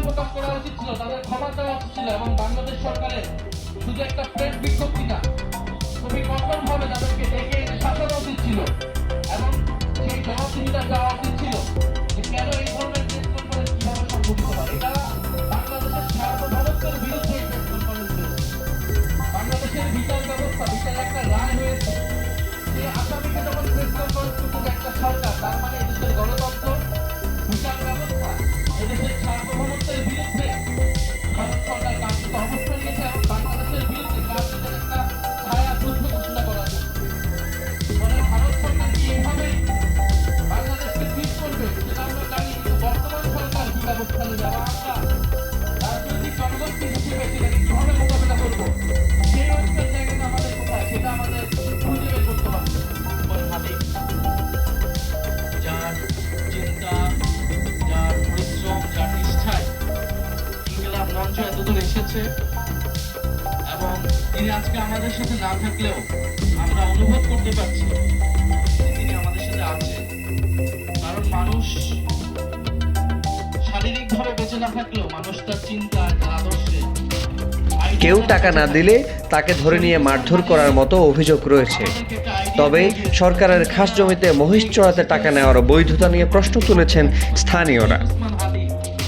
প্রকাশ করা উচিত ছিল, তাদের ক্ষমা চাওয়া উচিত ছিল এবং বাংলাদেশ সরকারের শুধু একটা প্রেস বিজ্ঞপ্তি না, খুবই কঠোরভাবে তাদেরকে ডেকে এনে শাসানো উচিত ছিল এবং সেই জবাবদিহিতা চাওয়া উচিত ছিল যে কেন এই ধরনের প্রেস কনফারেন্স কিভাবে সংঘটিত হয়। এটা বাংলাদেশের সার্বভৌমত্বের বিরুদ্ধে এই প্রেস কনফারেন্স হয়েছে। বাংলাদেশের বিচার ব্যবস্থা, বিচারে একটা রায় হয়েছে যে আসামিকে যখন প্রেস কনফারেন্স করতে একটা সরকার, তার মানে এদেশের গণতন্ত্র, বিচার ব্যবস্থা, এদেশের সার্বভৌমত্বের বিরুদ্ধে ভারত সরকার কার্যত অবস্থান নিয়েছে এবং বাংলাদেশের বিরুদ্ধে কার্যত একটা ছায়া যুদ্ধ ঘোষণা করা হয়েছে। ফলে ভারত সরকার কি এইভাবেই বাংলাদেশকে ঠিক করবে সেটা আমরা জানি, কিন্তু বর্তমান সরকার কি ব্যবস্থা নেবে এবং আমরা রাজনৈতিক জনগোষ্ঠী হিসেবে সেটাকে কিভাবে মোকাবেলা করবো, সেই ঐক্যের জায়গাটা আমাদের কোথায় সেটা আমাদের খুঁজে বের করতে হবে। যার চিন্তা, যার পরিশ্রম, যার নিষ্ঠায় ইনকিলাব মঞ্চ এতদূর এসেছে এবং তিনি আজকে আমাদের সাথে না থাকলেও আমরা অনুভব করতে পারছি যে তিনি আমাদের সাথে আছেন। কারণ মানুষ শারীরিকভাবে বেঁচে না থাকলেও মানুষ তার চিন্তা, তার আদর্শে কেউ টাকা না দিলে তাকে ধরে নিয়ে মারধর করার মতো অভিযোগ রয়েছে। তবে সরকারের খাস জমিতে মহিষ চড়াতে টাকা নেওয়ার বৈধতা নিয়ে প্রশ্ন তুলেছেন স্থানীয়রা। ওসমান হাদি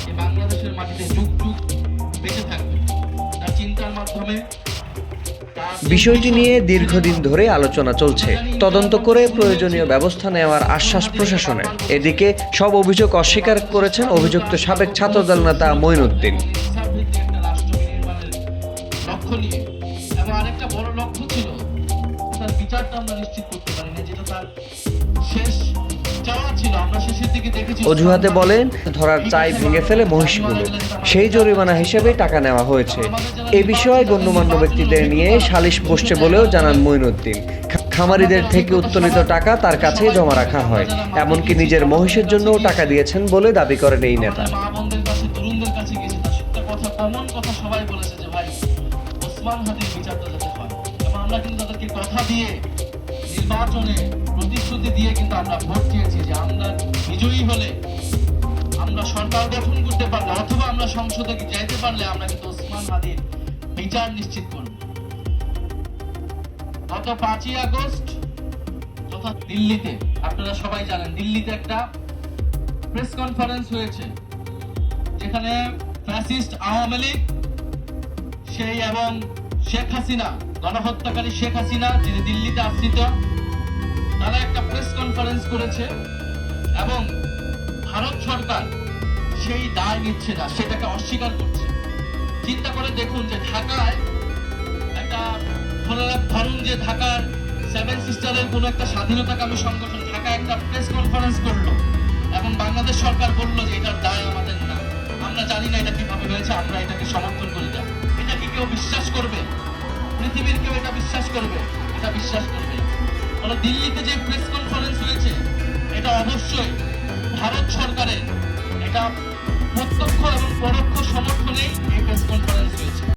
এই বাংলাদেশের মাটিতে যুগ যুগ বেঁচে থাকবে তার চিন্তার মাধ্যমে। বিষয়টি নিয়ে দীর্ঘদিন ধরে আলোচনা চলছে। তদন্ত করে প্রয়োজনীয় ব্যবস্থা নেওয়ার আশ্বাস প্রশাসনের। এদিকে সব অভিযোগ অস্বীকার করেছেন অভিযুক্ত সাবেক ছাত্রদল নেতা মঈনুদ্দিন। একটা রাষ্ট্র নির্মাণের লক্ষ্য নিয়ে এবং আরেকটা বড় লক্ষ্য ছিল তার বিচারটা আমরা নিশ্চিত করতে পারিনি, যেটা তার শেষ চাওয়া ছিল। আমরা শেষের দিকে দেখেছি অজুহাতে বলেন ধরার চাই ভেঙে ফেলে মহিষগুলো, সেই জরিমানা হিসেবে টাকা নেওয়া হয়েছে। এ বিষয়ে গণ্যমান্য ব্যক্তিদের নিয়ে সালিশ বসছে বলেও জানান মঈনুদ্দিন। খামারিদের থেকে উত্তোলিত টাকা তার কাছেই জমা রাখা হয়, এমনকি নিজের মহিষের জন্যও টাকা দিয়েছেন বলে দাবি করেন এই নেতা। মা বোনদের কাছে, তরুণদের কাছে গেছে, তার একটা কথা, কমন কথা সবাই বলেছে যে ভাই ওসমান হাদির বিচারটা যাতে হয়। এবং আমরা কিন্তু তাদেরকে কথা দিয়ে, নির্বাচনে প্রতিশ্রুতি দিয়ে কিন্তু আমরা ভোট দিয়েছি যে আমরা বিজয়ী হলে, আমরা সরকার গঠন করতে পারলে অথবা আমরা সংসদে যাইতে পারলে আমরা কিন্তু ওসমান হাদির বিচার নিশ্চিত করব। গত 5ই আগস্ট তথা দিল্লিতে, আপনারা সবাই জানেন, দিল্লিতে একটা প্রেস কনফারেন্স হয়েছে যেখানে ফ্যাসিস্ট আওয়ামী লীগ সেই এবং শেখ হাসিনা, গণহত্যাকারী শেখ হাসিনা যিনি দিল্লিতে আশ্রিত, তারা একটা প্রেস কনফারেন্স করেছে এবং ভারত সরকার সেই দায় নিচ্ছে না, সেটাকে অস্বীকার করছে। চিন্তা করে দেখুন যে ঢাকায় একটা ধরুন যে ঢাকার 7 সিস্টারের কোনো একটা স্বাধীনতাকামী সংগঠন ঢাকায় একটা প্রেস কনফারেন্স করলো এবং বাংলাদেশ সরকার বললো যে এটার দায় আমাদের না, আমরা জানি না এটা কিভাবে হয়েছে, আমরা এটাকে সমর্থন করি না। এটা কি কেউ বিশ্বাস করবে? পৃথিবীর কেউ এটা বিশ্বাস করবে? এটা বিশ্বাস করবে না। ফলে দিল্লিতে যে প্রেস কনফারেন্স